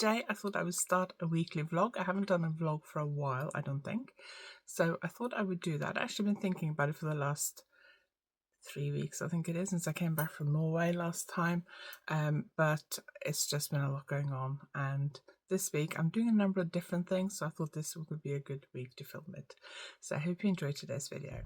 today I thought I would start a weekly vlog. I haven't done a vlog for a while, I don't think. So I thought I would do that. I've actually been thinking about it for the last 3 weeks, I think it is, since I came back from Norway last time. But it's just been a lot going on. And this week I'm doing a number of different things, so I thought this would be a good week to film it. So I hope you enjoyed today's video.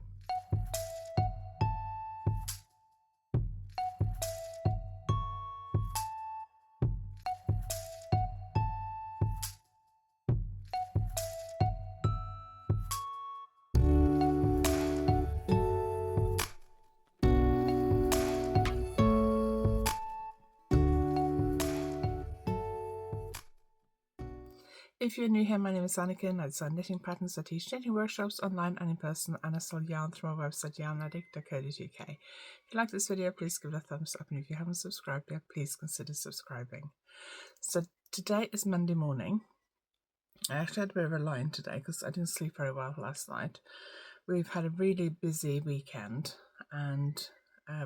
If you're new here, my name is Anniken. I design knitting patterns. I teach knitting workshops online and in person, and I sell yarn through my website YarnAddict.co.uk. If you like this video, please give it a thumbs up, and if you haven't subscribed yet, please consider subscribing. So today is Monday morning. I actually had a bit of a lie-in today because I didn't sleep very well last night. We've had a really busy weekend, and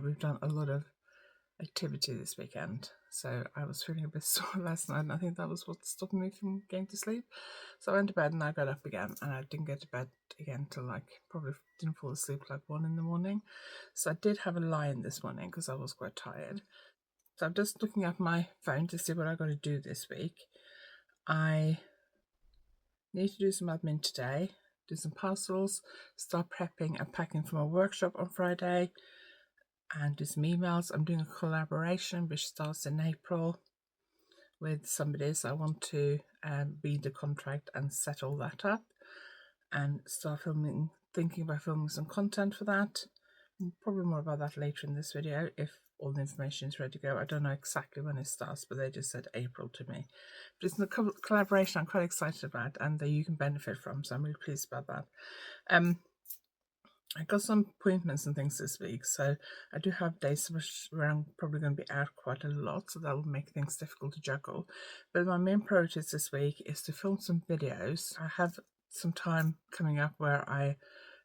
we've done a lot of activity this weekend, so I was feeling a bit sore last night, and I think that was what stopped me from getting to sleep. So I went to bed and I got up again, and I didn't get to bed again till probably didn't fall asleep 1 in the morning. So I did have a lie-in this morning because I was quite tired. So I'm just looking at my phone to see what I got to do this week. I need to do some admin today, do some parcels, start prepping and packing for my workshop on Friday, and do some emails. I'm doing a collaboration which starts in April with somebody, so I want to read the contract and set all that up and start thinking about filming some content for that. Probably more about that later in this video if all the information is ready to go. I don't know exactly when it starts, but they just said April to me. But it's a collaboration I'm quite excited about and that you can benefit from, so I'm really pleased about that. I got some appointments and things this week, so I do have days where I'm probably going to be out quite a lot, so that will make things difficult to juggle. But my main priorities this week is to film some videos. I have some time coming up where I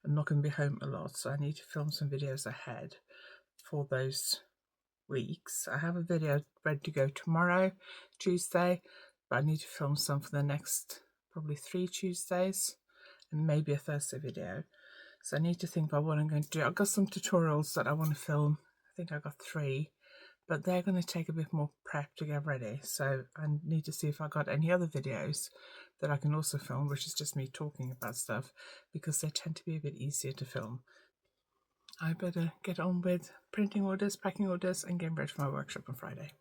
am not going to be home a lot, so I need to film some videos ahead for those weeks. I have a video ready to go tomorrow, Tuesday, but I need to film some for the next probably 3 Tuesdays and maybe a Thursday video. So I need to think about what I'm going to do. I've got some tutorials that I want to film. I think I got 3, but they're going to take a bit more prep to get ready. So I need to see if I got any other videos that I can also film, which is just me talking about stuff, because they tend to be a bit easier to film. I better get on with printing orders, packing orders, and getting ready for my workshop on Friday.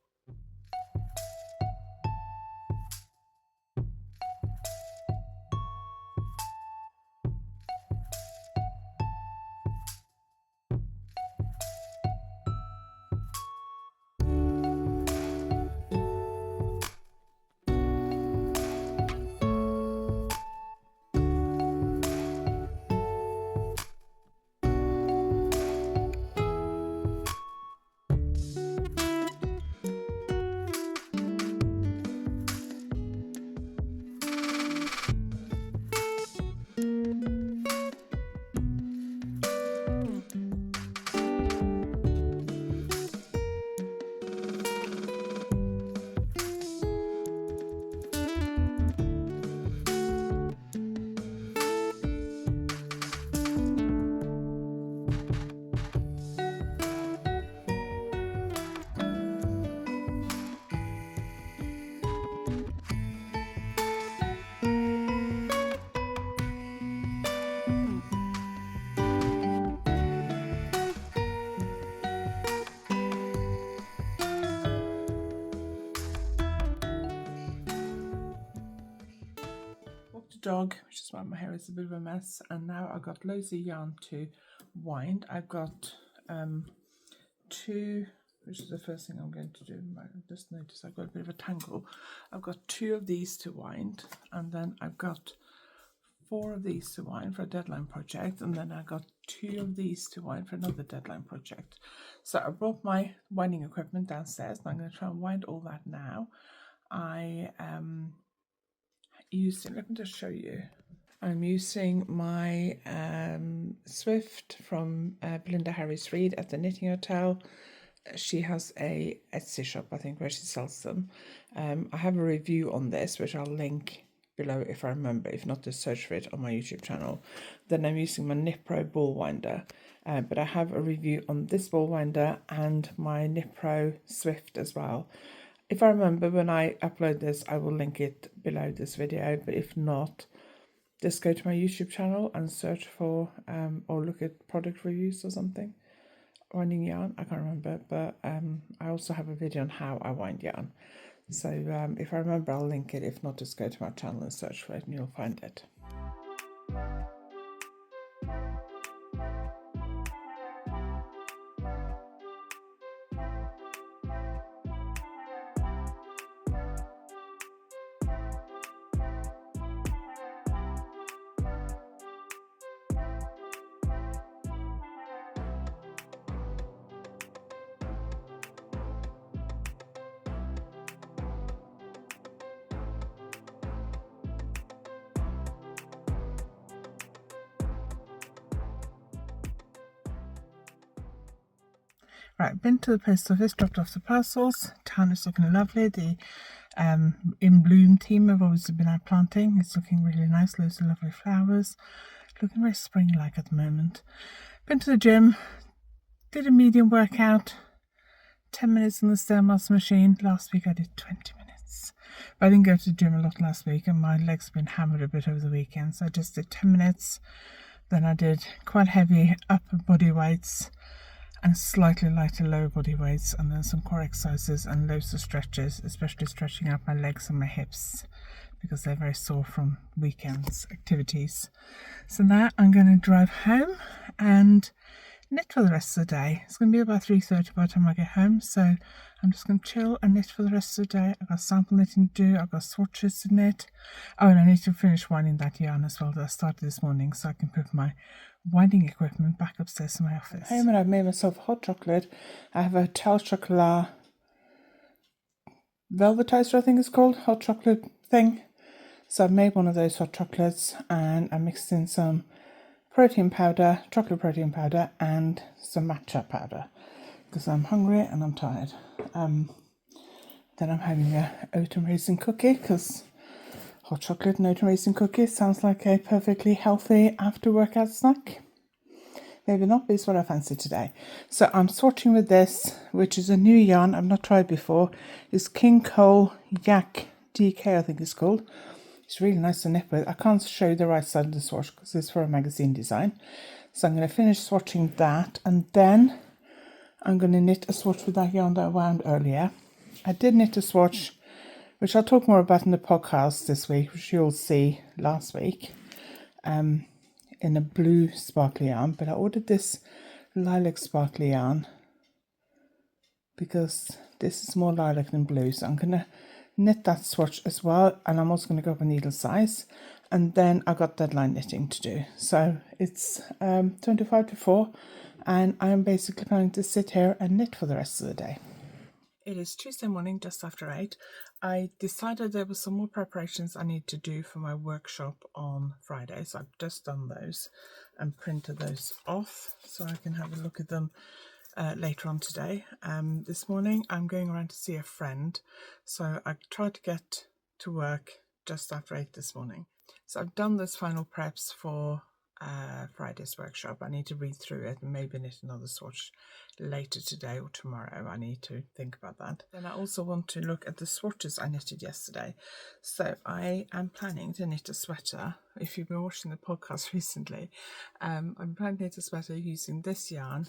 Dog, which is why my hair is a bit of a mess, and now I've got loads of yarn to wind. I've got 2, which is the first thing I'm going to do. I just noticed I've got a bit of a tangle. I've got 2 of these to wind, and then I've got 4 of these to wind for a deadline project, and then I've got 2 of these to wind for another deadline project. So I brought my winding equipment downstairs, and I'm going to try and wind all that now. I using, let me just show you. I'm using my Swift from Belinda Harris Reid at the Knitting Hotel she has a Etsy shop, I think, where she sells them. I have a review on this, which I'll link below if I remember. If not, just search for it on my YouTube channel. Then I'm using my Knit Pro ball winder. But I have a review on this ball winder and my Knit Pro Swift as well. If I remember when I upload this, I will link it below this video. But if not, just go to my YouTube channel and search for or look at product reviews or something. Winding yarn, I can't remember, but I also have a video on how I wind yarn. So if I remember, I'll link it. If not, just go to my channel and search for it and you'll find it. Right, been to the post office, dropped off the parcels. Town is looking lovely. The In Bloom team have obviously been out planting. It's looking really nice, loads of lovely flowers. Looking very spring-like at the moment. Been to the gym, did a medium workout, 10 minutes on the stairmaster machine. Last week I did 20 minutes. But I didn't go to the gym a lot last week and my legs have been hammered a bit over the weekend. So I just did 10 minutes. Then I did quite heavy upper body weights and slightly lighter lower body weights, and then some core exercises and loads of stretches, especially stretching out my legs and my hips because they're very sore from weekends activities. So now I'm going to drive home and knit for the rest of the day. It's going to be about 3:30 by the time I get home, so I'm just going to chill and knit for the rest of the day. I've got sample knitting to do, I've got swatches to knit. Oh, and I need to finish winding that yarn as well that I started this morning so I can put my winding equipment back upstairs in my office. Home, and I've made myself hot chocolate. I have a Tal Chocolat velvetizer, I think it's called, hot chocolate thing. So I've made one of those hot chocolates and I mixed in some protein powder, chocolate protein powder, and some matcha powder because I'm hungry and I'm tired. Then I'm having a oat and raisin cookie because hot chocolate and oat and raisin cookie sounds like a perfectly healthy after workout snack. Maybe not, but it's what I fancy today. So I'm swatching with this, which is a new yarn I've not tried before. It's King Cole Yak DK, I think it's called. It's really nice to knit with. I can't show you the right side of the swatch because it's for a magazine design. So I'm going to finish swatching that and then I'm going to knit a swatch with that yarn that I wound earlier. I did knit a swatch, which I'll talk more about in the podcast this week, which you'll see last week, in a blue sparkly yarn. But I ordered this lilac sparkly yarn because this is more lilac than blue. So I'm going to knit that swatch as well, and I'm also going to go up a needle size, and then I've got deadline knitting to do. So it's 25 to 4 and I'm basically planning to sit here and knit for the rest of the day. It is Tuesday morning, just after 8. I decided there were some more preparations I need to do for my workshop on Friday, so I've just done those and printed those off so I can have a look at them later on today. This morning I'm going around to see a friend, so I tried to get to work just after 8 this morning. So I've done those final preps for Friday's workshop. I need to read through it and maybe knit another swatch later today or tomorrow. I need to think about that. Then I also want to look at the swatches I knitted yesterday. So I am planning to knit a sweater. If you've been watching the podcast recently, I'm planning to knit a sweater using this yarn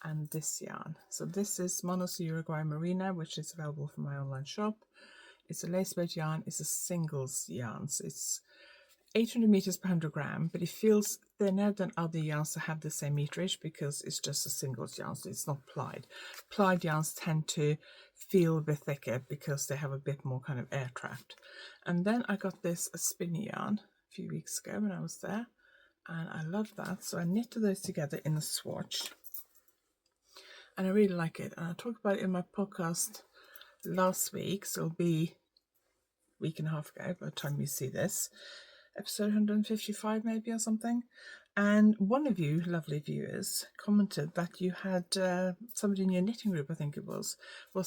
and this yarn. So this is Monos Uruguay Merino, which is available from my online shop. It's a lace weight yarn. It's a singles yarn. So it's 800 meters per 100 gram, but it feels thinner than other yarns that have the same meterage because it's just a singles yarn, so it's not plied. Plied yarns tend to feel a bit thicker because they have a bit more kind of air trapped. And then I got this a spinny yarn a few weeks ago when I was there, and I love that. So I knitted those together in a swatch, and I really like it. And I talked about it in my podcast last week, so it'll be a week and a half ago by the time you see this. episode 155 maybe or something. And one of you lovely viewers commented that you had somebody in your knitting group, I think it was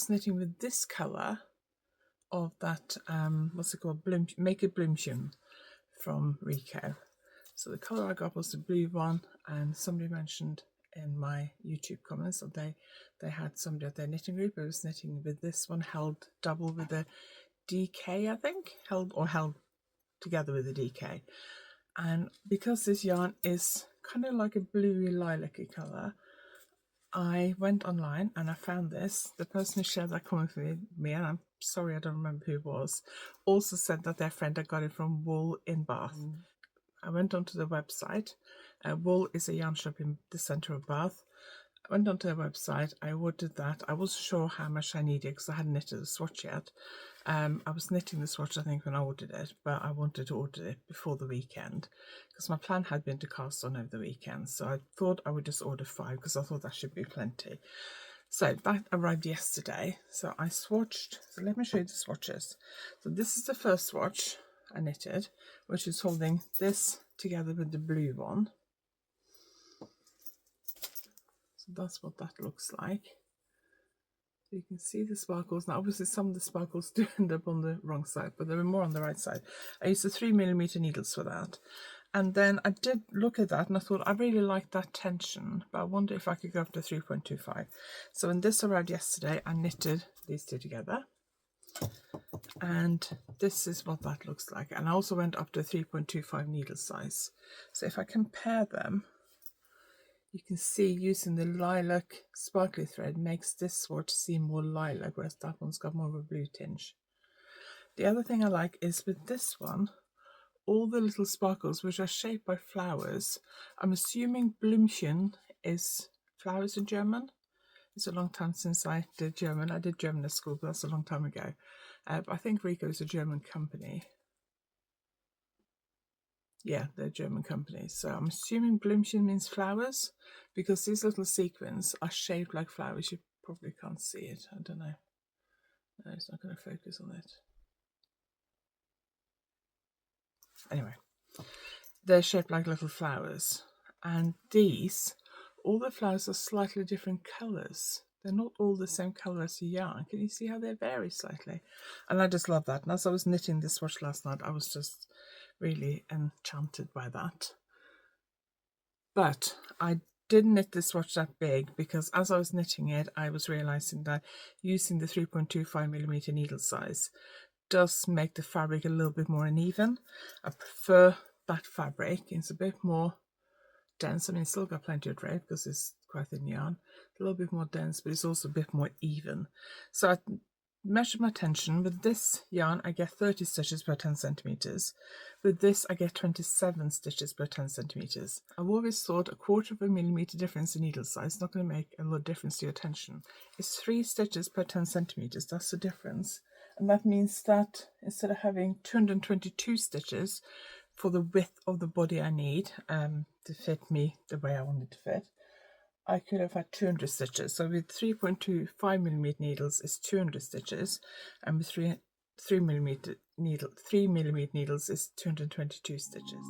knitting with this colour of that, what's it called, Bloom, Make It Bloomshun from Rico. So the colour I got was the blue one, and somebody mentioned in my YouTube comments that they had somebody at their knitting group who was knitting with this one, held double with a DK, I think, held together with a DK. And because this yarn is kind of like a bluey lilac-y colour, I went online and I found this. The person who shared that comment with me, and I'm sorry I don't remember who it was, also said that their friend had got it from Wool in Bath. I went onto the website. Wool is a yarn shop in the centre of Bath. I went onto their website, I ordered that. I wasn't sure how much I needed because I hadn't knitted the swatch yet. I was knitting the swatch, I think, when I ordered it, but I wanted to order it before the weekend because my plan had been to cast on over the weekend. So I thought I would just order 5 because I thought that should be plenty. So that arrived yesterday. So I swatched. So let me show you the swatches. So this is the first swatch I knitted, which is holding this together with the blue one. So that's what that looks like. You can see the sparkles. Now obviously some of the sparkles do end up on the wrong side, but they were more on the right side. I used the 3mm needles for that. And then I did look at that and I thought I really liked that tension, but I wonder if I could go up to 3.25. So when this arrived yesterday, I knitted these two together. And this is what that looks like. And I also went up to 3.25 needle size. So if I compare them, you can see using the lilac sparkly thread makes this swatch seem more lilac, whereas that one's got more of a blue tinge. The other thing I like is with this one, all the little sparkles, which are shaped by flowers. I'm assuming Blümchen is flowers in German. It's a long time since I did German. I did German at school, but that's a long time ago. But I think Rico is a German company. Yeah, they're German companies. So I'm assuming Blümchen means flowers because these little sequins are shaped like flowers. You probably can't see it. I don't know. No, it's not going to focus on it. Anyway, they're shaped like little flowers. And these, all the flowers are slightly different colours. They're not all the same colour as the yarn. Can you see how they vary slightly? And I just love that. And as I was knitting this swatch last night, I was just really enchanted by that. But I didn't knit this swatch that big because as I was knitting it, I was realising that using the 3.25mm needle size does make the fabric a little bit more uneven. I prefer that fabric. It's a bit more dense. I mean, it's still got plenty of drape because it's quite thin yarn. A little bit more dense, but it's also a bit more even. So I measured my tension. With this yarn, I get 30 stitches per 10 centimeters. With this, I get 27 stitches per 10 centimeters. I've always thought a 1/4 millimeter difference in needle size is not going to make a lot of difference to your tension. It's 3 stitches per 10 centimeters. That's the difference. And that means that instead of having 222 stitches for the width of the body I need to fit me the way I want it to fit, I could have had 200 stitches. So with 3.25mm needles is 200 stitches, and with 3mm needles is 222 stitches.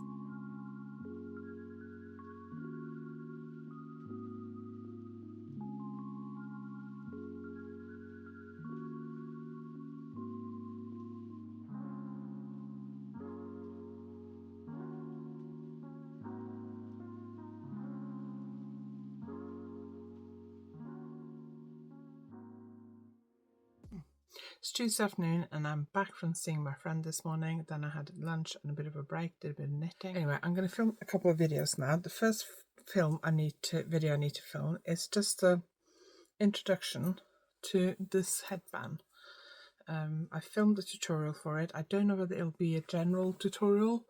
It's Tuesday afternoon and I'm back from seeing my friend this morning. Then I had lunch and a bit of a break, did a bit of knitting. Anyway, I'm going to film a couple of videos now. The first video I need to film is just the introduction to this headband. I filmed a tutorial for it. I don't know whether it'll be a general tutorial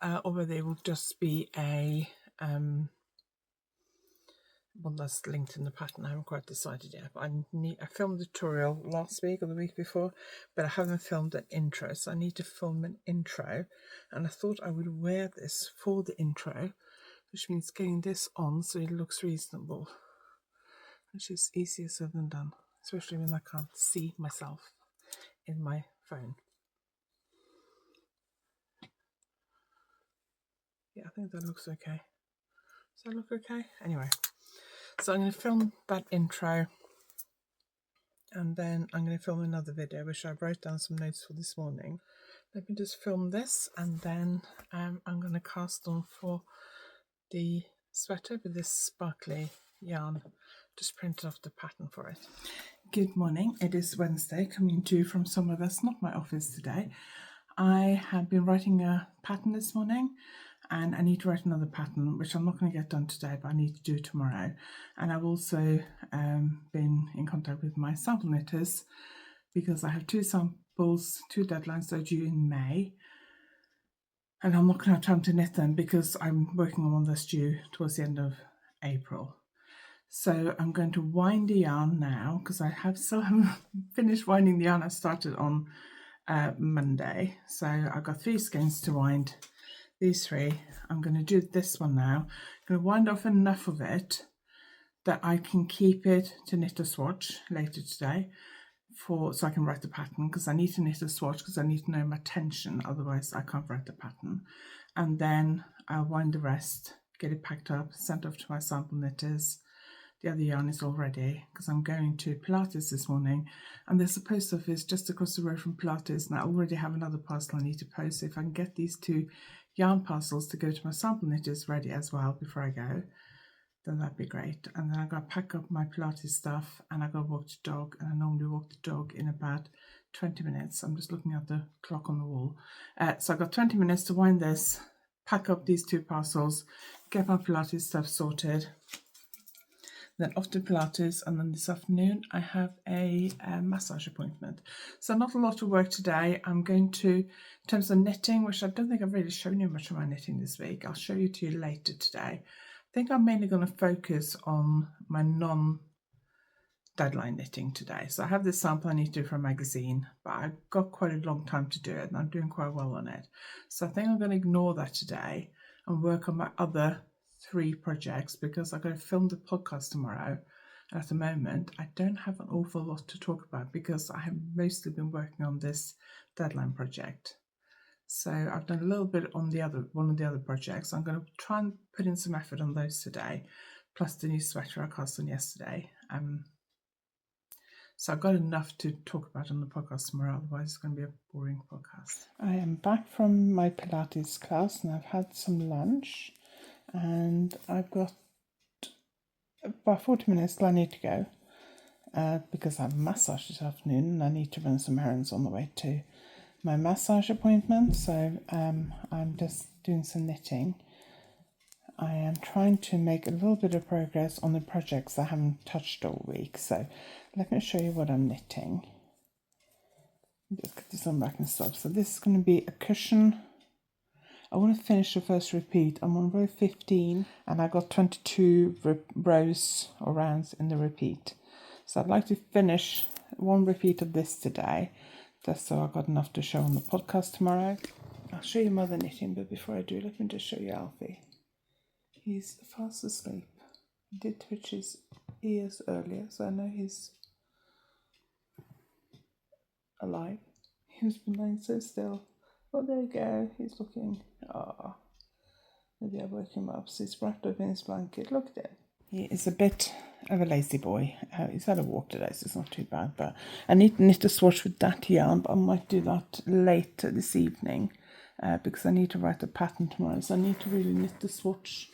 or whether it will just be a one that's linked in the pattern. I haven't quite decided yet, but I filmed the tutorial last week or the week before, but I haven't filmed an intro, so I need to film an intro, and I thought I would wear this for the intro, which means getting this on so it looks reasonable, which is easier said than done, especially when I can't see myself in my phone. think that looks okay. Does that look okay? Anyway, so I'm going to film that intro, and then I'm going to film another video which I wrote down some notes for this morning. Let me just film this, and then I'm going to cast on for the sweater with this sparkly yarn. Just printed off the pattern for it. Good morning, it is Wednesday, coming to you from somewhere that's not my office today. I have been writing a pattern this morning, and I need to write another pattern which I'm not going to get done today, but I need to do tomorrow. And I've also been in contact with my sample knitters because I have 2 samples, 2 deadlines that are due in May, and I'm not going to have time to knit them because I'm working on one that's due towards the end of April. So I'm going to wind the yarn now because I still haven't finished winding the yarn I started on Monday. So I've got 3 skeins to wind. These 3. I'm going to do this one now. I'm going to wind off enough of it that I can keep it to knit a swatch later today so I can write the pattern, because I need to knit a swatch because I need to know my tension, otherwise I can't write the pattern. And then I'll wind the rest, get it packed up, sent off to my sample knitters. The other yarn is all ready because I'm going to Pilates this morning, and there's a post office just across the road from Pilates, and I already have another parcel I need to post. So if I can get these 2 yarn parcels to go to my sample knitters ready as well before I go, then that'd be great. And then I've got to pack up my Pilates stuff, and I've got to walk the dog, and I normally walk the dog in about 20 minutes. I'm just looking at the clock on the wall. So I've got 20 minutes to wind this, pack up these 2 parcels, get my Pilates stuff sorted, then off to Pilates, and then this afternoon I have a massage appointment. So not a lot of work today. I'm going to, in terms of knitting, which I don't think I've really shown you much of my knitting this week. I'll show you to you later today. I think I'm mainly going to focus on my non-deadline knitting today. So I have this sample I need to do for a magazine, but I've got quite a long time to do it, and I'm doing quite well on it. So I think I'm going to ignore that today and work on my other 3 projects, because I've got to film the podcast tomorrow, and at the moment I don't have an awful lot to talk about because I have mostly been working on this deadline project. So I've done a little bit on one of the other projects. I'm going to try and put in some effort on those today, plus the new sweater I cast on yesterday. So I've got enough to talk about on the podcast tomorrow, otherwise it's going to be a boring podcast. I am back from my Pilates class, and I've had some lunch. And I've got about 40 minutes till I need to go because I have a massage this afternoon, and I need to run some errands on the way to my massage appointment. So I'm just doing some knitting. I am trying to make a little bit of progress on the projects I haven't touched all week. So let me show you what I'm knitting. Just get this on back and stop. So this is going to be a cushion. I want to finish the first repeat. I'm on row 15, and I got 22 rows or rounds in the repeat. So I'd like to finish 1 repeat of this today, just so I've got enough to show on the podcast tomorrow. I'll show you mother knitting, but before I do, let me just show you Alfie. He's fast asleep. He did twitch his ears earlier, so I know he's alive. He's been lying so still. Oh, there you go. He's looking. Ah, maybe I woke him up. So he's wrapped up in his blanket. Look at him. He is a bit of a lazy boy. He's had a walk today, so it's not too bad. But I need to knit a swatch with that yarn, but I might do that later this evening because I need to write a pattern tomorrow. So I need to really knit the swatch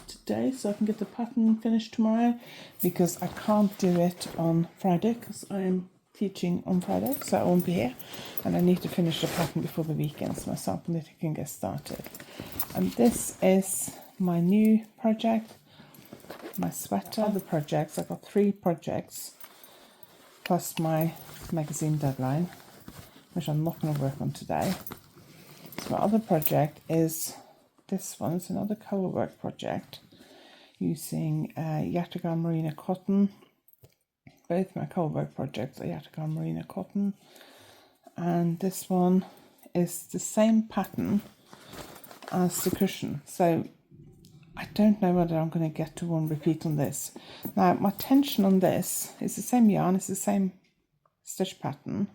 today so I can get the pattern finished tomorrow, because I can't do it on Friday because I am teaching on Friday, so I won't be here, and I need to finish the pattern before the weekend so my sample knitting can get started. And this is my new project, my sweater. Other projects, I've got 3 projects plus my magazine deadline, which I'm not going to work on today. So my other project is this one. It's another colour work project using Yatagan Merino cotton. Both my colour work projects are Yatagan Merino cotton, and this one is the same pattern as the cushion. So I don't know whether I'm going to get to 1 repeat on this. Now my tension on this is the same yarn, it's the same stitch pattern.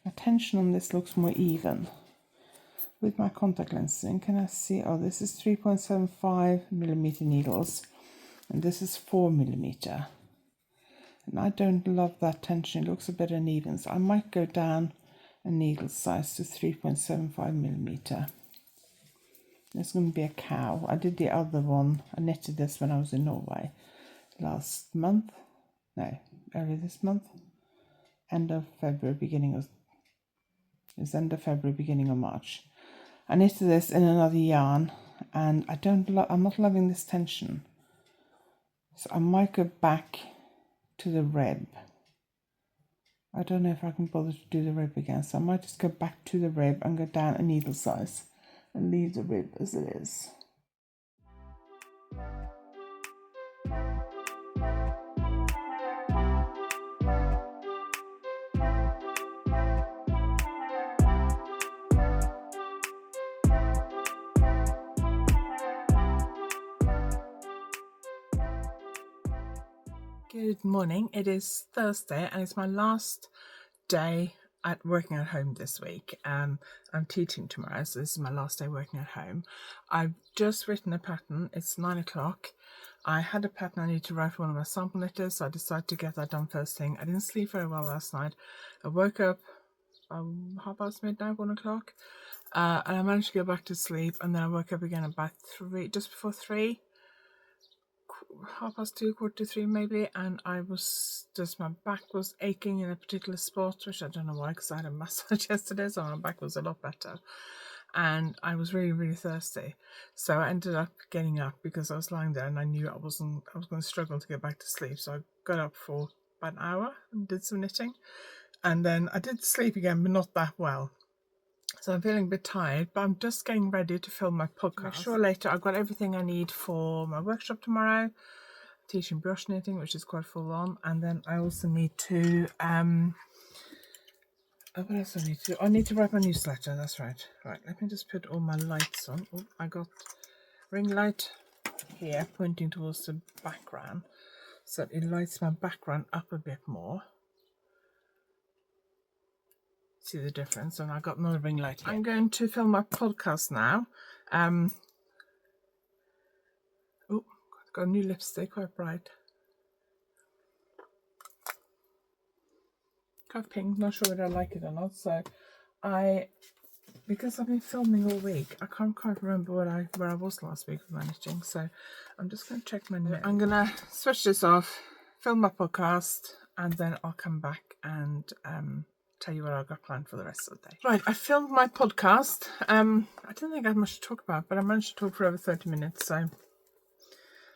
My tension on this looks more even, with my contact lens in. Can I see? Oh, this is 3.75mm needles, and this is 4mm. And I don't love that tension. It looks a bit uneven, so I might go down a needle size to 3.75mm. There's going to be a cow. I did the other one. I knitted this when I was in Norway last month. No, early this month. End of February, beginning of March. I knitted this in another yarn, and I'm not loving this tension. So I might go back to the rib. I don't know if I can bother to do the rib again, so I might just go back to the rib and go down a needle size and leave the rib as it is. Good morning. It is Thursday and it's my last day at working at home this week. I'm teaching tomorrow, so this is my last day working at home. I've just written a pattern. It's 9 o'clock. I had a pattern I need to write for one of my sample knitters, so I decided to get that done first thing. I didn't sleep very well last night. I woke up half past midnight, 1 o'clock, and I managed to go back to sleep, and then I woke up again about 3, just before 3. 2:30, 2:45 maybe, and my back was aching in a particular spot, which I don't know why, because I had a massage yesterday, so my back was a lot better, and I was really, really thirsty. So I ended up getting up because I was lying there and I knew I was going to struggle to get back to sleep. So I got up for about an hour and did some knitting, and then I did sleep again, but not that well. So I'm feeling a bit tired, but I'm just getting ready to film my podcast. Make sure later I've got everything I need for my workshop tomorrow. Teaching brush knitting, which is quite full on, and then I also need to what else I need to do? I need to write my newsletter. That's right. Right, let me just put all my lights on. Oh, I got ring light here pointing towards the background, so it lights my background up a bit more. See the difference? And I got another ring light here. I'm going to film my podcast now. Oh, got a new lipstick, quite bright. Quite pink, not sure whether I like it or not. So because I've been filming all week, I can't quite remember where I was last week with my knitting. So I'm just going to check my notes. I'm going to switch this off, film my podcast, and then I'll come back and tell you what I've got planned for the rest of the day. Right, I filmed my podcast. I didn't think I had much to talk about, but I managed to talk for over 30 minutes. So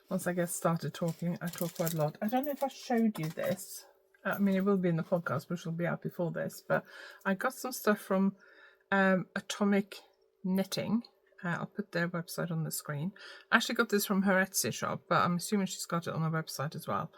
once I get started talking, I talk quite a lot. I don't know if I showed you this. I mean, it will be in the podcast, which will be out before this, but I got some stuff from Atomic Knitting. I'll put their website on the screen. I actually got this from her Etsy shop, but I'm assuming she's got it on her website as well,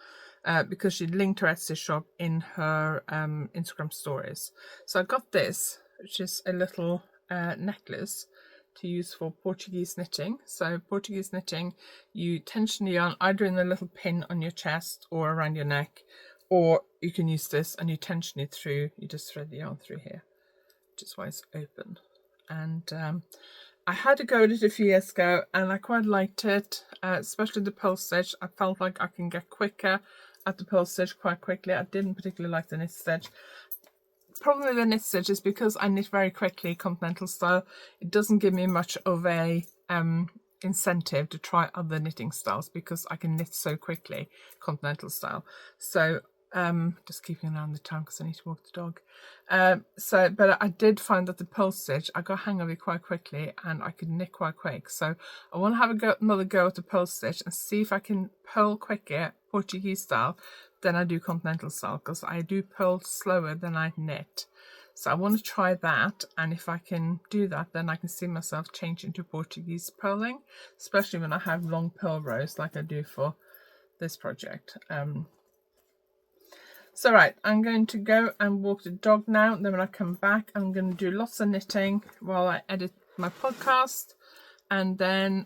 because she linked her Etsy shop in her Instagram stories. So I got this, which is a little necklace to use for Portuguese knitting. So Portuguese knitting, you tension the yarn either in a little pin on your chest or around your neck, or you can use this and you tension it through. You just thread the yarn through here, which is why it's open. And I had a go at it a few years ago and I quite liked it, especially the purl stitch. I felt like I can get quicker at the purl stitch quite quickly. I didn't particularly like the knit stitch. Problem with the knit stitch is because I knit very quickly, continental style, it doesn't give me much of a incentive to try other knitting styles because I can knit so quickly, continental style. So just keeping an eye on the time because I need to walk the dog. But I did find that the purl stitch, I got hang of it quite quickly and I could knit quite quick. So I want to have another go at the purl stitch and see if I can purl quicker, Portuguese style, than I do continental style, because I do purl slower than I knit. So I want to try that, and if I can do that, then I can see myself change into Portuguese purling, especially when I have long purl rows like I do for this project. So right, I'm going to go and walk the dog now. Then when I come back, I'm going to do lots of knitting while I edit my podcast. And then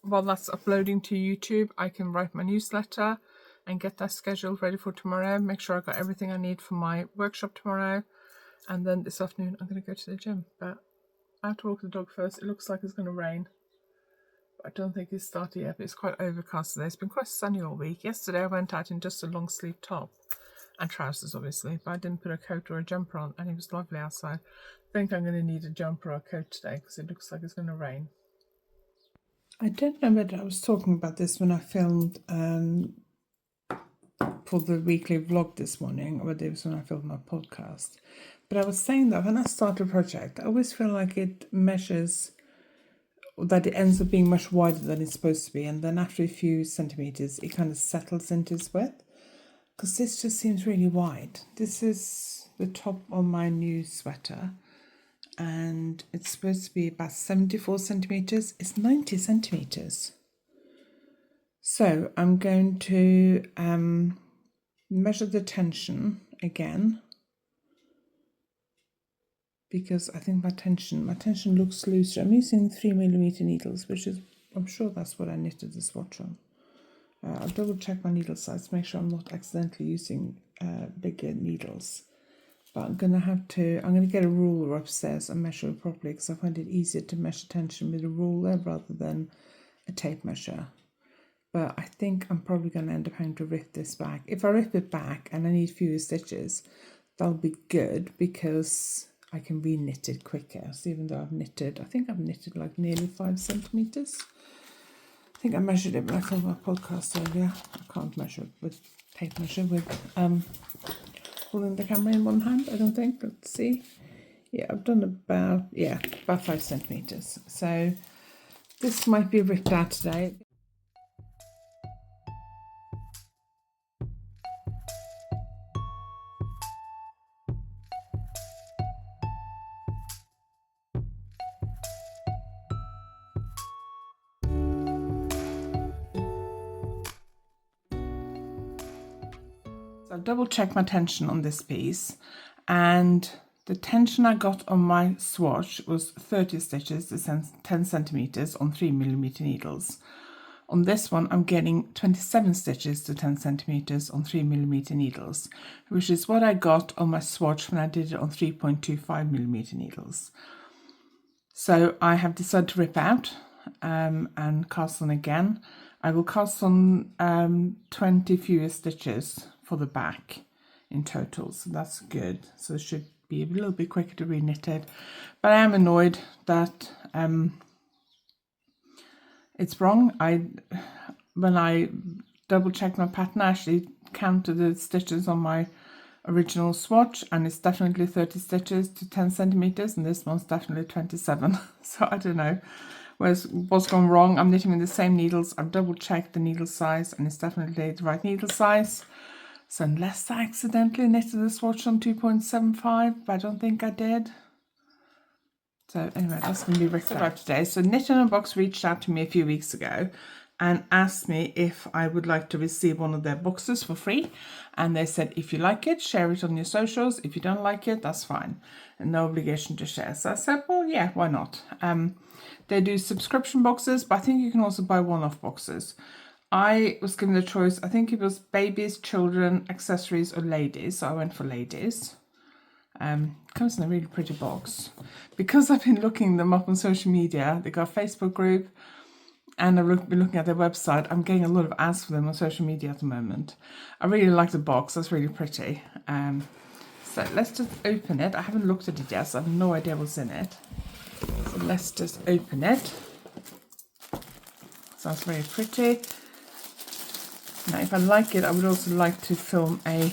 while that's uploading to YouTube, I can write my newsletter and get that scheduled ready for tomorrow. Make sure I've got everything I need for my workshop tomorrow. And then this afternoon, I'm going to go to the gym. But I have to walk the dog first. It looks like it's going to rain. I don't think it's started yet, but it's quite overcast today. It's been quite sunny all week. Yesterday I went out in just a long sleeve top and trousers, obviously, but I didn't put a coat or a jumper on, and it was lovely outside. I think I'm going to need a jumper or a coat today because it looks like it's going to rain. I don't know whether I was talking about this when I filmed for the weekly vlog this morning, or whether it was when I filmed my podcast. But I was saying that when I start a project, I always feel like it measures, that it ends up being much wider than it's supposed to be, and then after a few centimeters it kind of settles into its width, because this just seems really wide. This is the top of my new sweater and it's supposed to be about 74 centimeters. It's 90 centimeters. So I'm going to measure the tension again, because I think my tension looks looser. I'm using 3mm needles, which is, I'm sure that's what I knitted the swatch on. I'll double check my needle size to make sure I'm not accidentally using bigger needles. But I'm going to get a ruler upstairs and measure it properly, because I find it easier to measure tension with a ruler rather than a tape measure. But I think I'm probably going to end up having to rip this back. If I rip it back and I need fewer stitches, that'll be good, because I can re-knit it quicker. So even though I think I've knitted like nearly 5 centimeters. I think I measured it when I filmed my podcast earlier. I can't measure it with tape measure with holding the camera in one hand, I don't think. Let's see. Yeah, I've done about 5 centimeters. So this might be ripped out today. So I've double checked my tension on this piece, and the tension I got on my swatch was 30 stitches to 10 centimeters on 3mm needles. On this one, I'm getting 27 stitches to 10 centimeters on 3mm needles, which is what I got on my swatch when I did it on 3.25mm needles. So I have decided to rip out and cast on again. I will cast on 20 fewer stitches for the back in total, so that's good. So it should be a little bit quicker to re-knit it. But I am annoyed that it's wrong. When I double checked my pattern, I actually counted the stitches on my original swatch, and it's definitely 30 stitches to 10 centimeters, and this one's definitely 27. So I don't know what's gone wrong. I'm knitting with the same needles. I've double checked the needle size, and it's definitely the right needle size. So unless I accidentally knitted the swatch on 2.75, but I don't think I did. So anyway, that's going to be ripped out today. So Knit and Unbox reached out to me a few weeks ago and asked me if I would like to receive one of their boxes for free. And they said, if you like it, share it on your socials. If you don't like it, that's fine. And no obligation to share. So I said, well, yeah, why not? They do subscription boxes, but I think you can also buy one-off boxes. I was given the choice, I think it was babies, children, accessories, or ladies. So I went for ladies. Comes in a really pretty box. Because I've been looking them up on social media, they got a Facebook group, and I've been looking at their website. I'm getting a lot of ads for them on social media at the moment. I really like the box, that's really pretty. So let's just open it. I haven't looked at it yet, so I have no idea what's in it. So let's just open it. Sounds very pretty. Now if I like it, I would also like to film a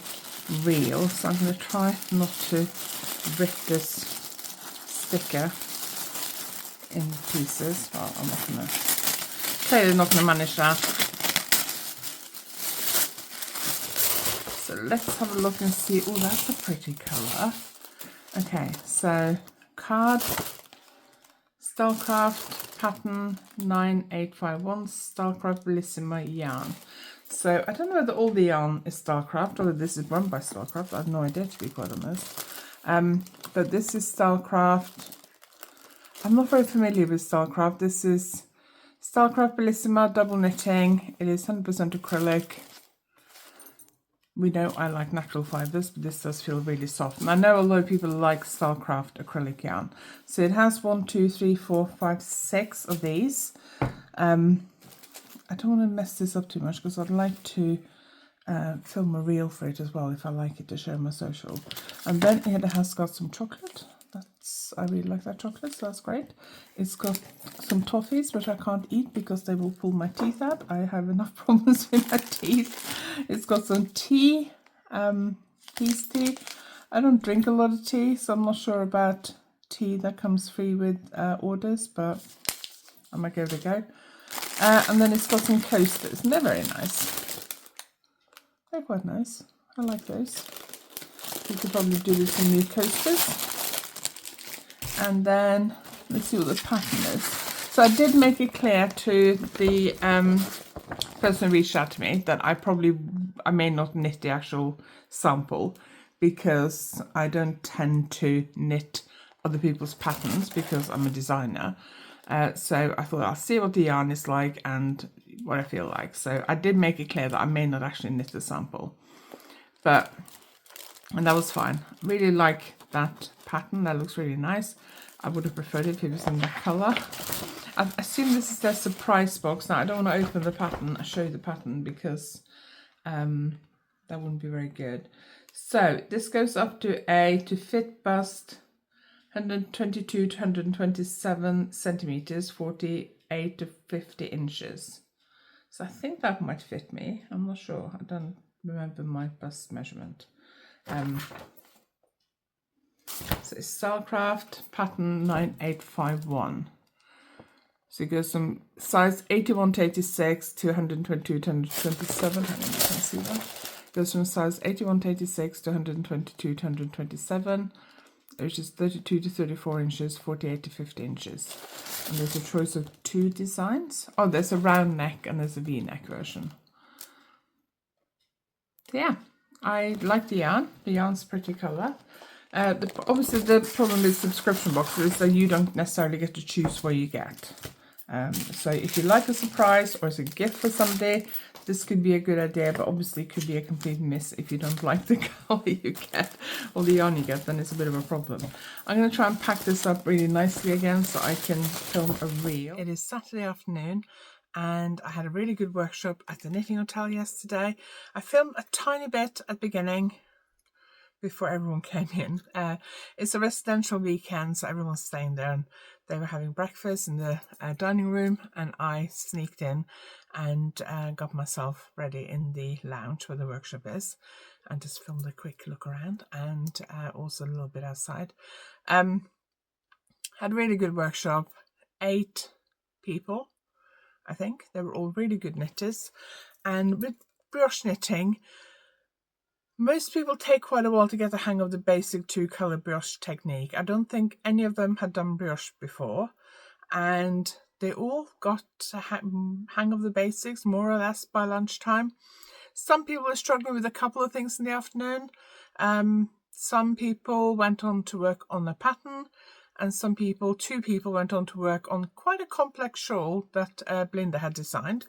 reel, so I'm going to try not to rip this sticker in pieces. Well, I'm not going to, clearly not going to manage that. So let's have a look and see. Oh, that's a pretty colour. Okay, so card, Starcraft pattern 9851, Starcraft Bellissima yarn. So I don't know whether all the yarn is Starcraft or whether this is run by Starcraft. I have no idea, to be quite honest. But this is Starcraft. I'm not very familiar with Starcraft. This is Starcraft Bellissima double knitting. It is 100% acrylic. we know I like natural fibres, but this does feel really soft. And I know a lot of people like Starcraft acrylic yarn. So it has 1, 2, 3, 4, 5, 6 of these. I don't want to mess this up too much because I'd like to film a reel for it as well if I like it to show my social. And then it has got some chocolate. I really like that chocolate, so that's great. It's got some toffees, which I can't eat because they will pull my teeth out. I have enough problems with my teeth. It's got some tea, peace tea. I don't drink a lot of tea, so I'm not sure about tea that comes free with orders, but I might give it a go. And then it's got some coasters, and they're very nice. They're quite nice. I like those. You could probably do with some new coasters. And then let's see what the pattern is. So I did make it clear to the person who reached out to me that I may not knit the actual sample because I don't tend to knit other people's patterns because I'm a designer. So I thought I'll see what the yarn is like and what I feel like. So I did make it clear that I may not actually knit the sample, and that was fine. Really like that pattern. That looks really nice. I would have preferred it if it was in that colour. I assume this is their surprise box. Now I don't want to open the pattern. I'll show you the pattern because that wouldn't be very good. So this goes up to to fit bust 122 to 127 centimeters, 48 to 50 inches. So I think that might fit me. I'm not sure. I don't remember my bust measurement. So it's Starcraft pattern 9851. So it goes from size 81 to 86 to 122 to 127. I don't know if you can see that. It goes from size 81 to 86 to 122 to 127, which is 32 to 34 inches, 48 to 50 inches. And there's a choice of 2 designs. Oh, there's a round neck and there's a V-neck version. So yeah, I like the yarn. The yarn's pretty colour. Obviously the problem with subscription boxes is that you don't necessarily get to choose what you get. So if you like a surprise or as a gift for somebody, this could be a good idea, but obviously it could be a complete miss if you don't like the color you get or the yarn you get, then it's a bit of a problem. I'm going to try and pack this up really nicely again so I can film a reel. It is Saturday afternoon and I had a really good workshop at the Knitting Hotel yesterday. I filmed a tiny bit at the beginning before everyone came in. It's a residential weekend, so everyone's staying there, and they were having breakfast in the dining room, and I sneaked in and got myself ready in the lounge where the workshop is and just filmed a quick look around and also a little bit outside. Had a really good workshop. 8 people, I think. They were all really good knitters, and with brioche knitting, most people take quite a while to get the hang of the basic 2-colour brioche technique. I don't think any of them had done brioche before, and they all got a hang of the basics more or less by lunchtime. Some people are struggling with a couple of things in the afternoon. Some people went on to work on the pattern, and 2 people went on to work on quite a complex shawl that Belinda had designed.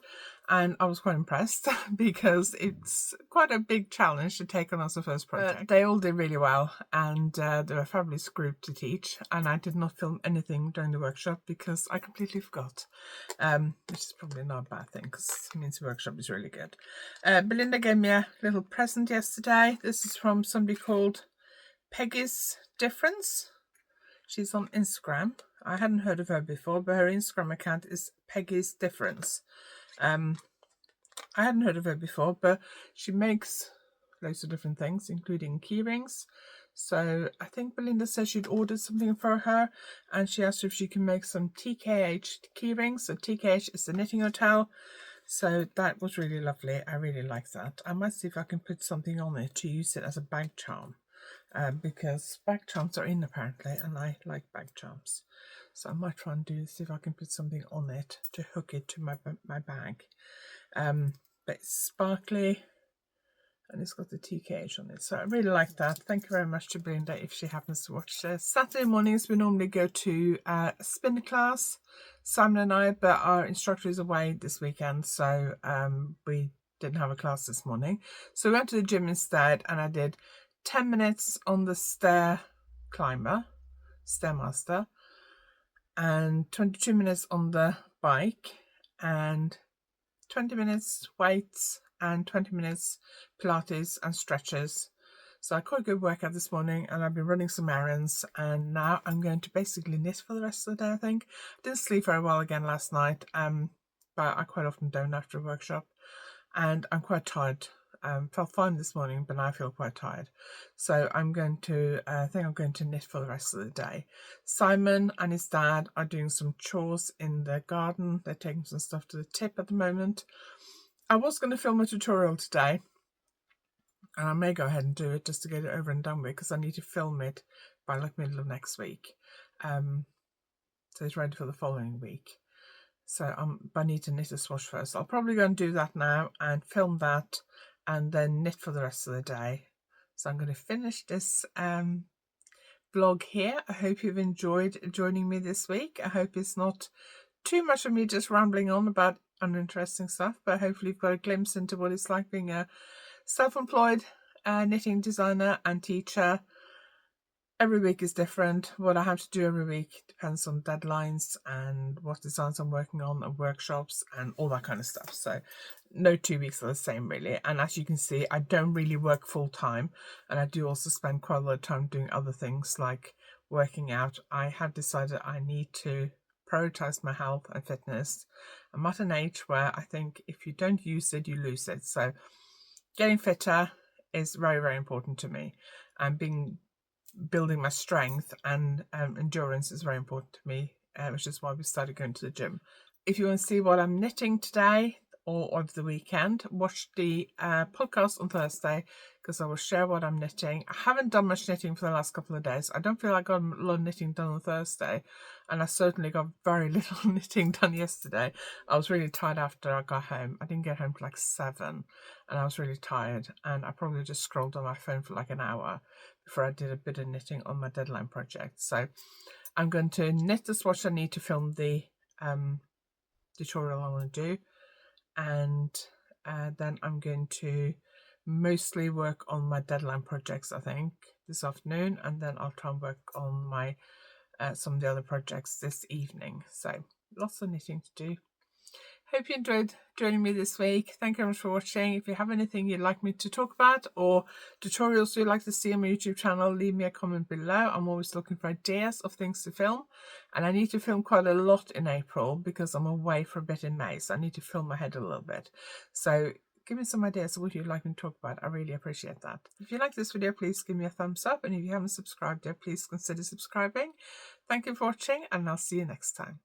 And I was quite impressed because it's quite a big challenge to take on as a first project. They all did really well, and they were a fabulous group to teach. And I did not film anything during the workshop because I completely forgot, which is probably not a bad thing because it means the workshop is really good. Belinda gave me a little present yesterday. This is from somebody called Peggy's Difference. She's on Instagram. I hadn't heard of her before, but her Instagram account is Peggy's Difference. I hadn't heard of her before, but she makes loads of different things, including key rings. So I think Belinda said she'd ordered something for her, and she asked her if she can make some TKH key rings. So TKH is the Knitting Hotel. So that was really lovely. I really like that. I might see if I can put something on it to use it as a bag charm. Because bag charms are in apparently, and I like bag charms, so I might try and see if I can put something on it to hook it to my bag. But it's sparkly and it's got the TKH on it, so I really like that. Thank you very much to Belinda if she happens to watch this. Saturday mornings we normally go to a spinner class, Simon and I, but our instructor is away this weekend, so we didn't have a class this morning. So I went to the gym instead, and I did 10 minutes on the Stairmaster, and 22 minutes on the bike, and 20 minutes weights, and 20 minutes Pilates and stretches. So I had quite a good workout this morning, and I've been running some errands, and now I'm going to basically knit for the rest of the day, I think. I didn't sleep very well again last night, but I quite often don't after a workshop, and I'm quite tired. Felt fine this morning, but now I feel quite tired. So I think I'm going to knit for the rest of the day. Simon and his dad are doing some chores in the garden. They're taking some stuff to the tip at the moment. I was going to film a tutorial today, and I may go ahead and do it just to get it over and done with, because I need to film it by like middle of next week. So it's ready for the following week. So I need to knit a swatch first. I'll probably go and do that now and film that, and then knit for the rest of the day. So I'm going to finish this vlog here. I hope you've enjoyed joining me this week. I hope it's not too much of me just rambling on about uninteresting stuff, but hopefully you've got a glimpse into what it's like being a self-employed knitting designer and teacher. Every week is different. What I have to do every week depends on deadlines and what designs I'm working on and workshops and all that kind of stuff. So no 2 weeks are the same really. And as you can see, I don't really work full time, and I do also spend quite a lot of time doing other things like working out. I have decided I need to prioritize my health and fitness. I'm at an age where I think if you don't use it, you lose it. So getting fitter is very, very important to me, and building my strength and endurance is very important to me, which is why we started going to the gym. If you want to see what I'm knitting today or over the weekend, watch the podcast on Thursday, because I will share what I'm knitting. I haven't done much knitting for the last couple of days. I don't feel like I got a lot of knitting done on Thursday, and I certainly got very little knitting done yesterday. I was really tired after I got home. I didn't get home till like 7, and I was really tired, and I probably just scrolled on my phone for like an hour before I did a bit of knitting on my deadline project. So I'm going to knit the swatch I need to film the tutorial I want to do, and then I'm going to mostly work on my deadline projects, I think, this afternoon, and then I'll try and work on my some of the other projects this evening. So lots of knitting to do. Hope you enjoyed joining me this week. Thank you very much for watching. If you have anything you'd like me to talk about or tutorials you'd like to see on my YouTube channel, leave me a comment below. I'm always looking for ideas of things to film, and I need to film quite a lot in April because I'm away for a bit in May, so I need to film ahead a little bit. So give me some ideas of what you'd like me to talk about. I really appreciate that. If you like this video, please give me a thumbs up, and if you haven't subscribed yet, please consider subscribing. Thank you for watching, and I'll see you next time.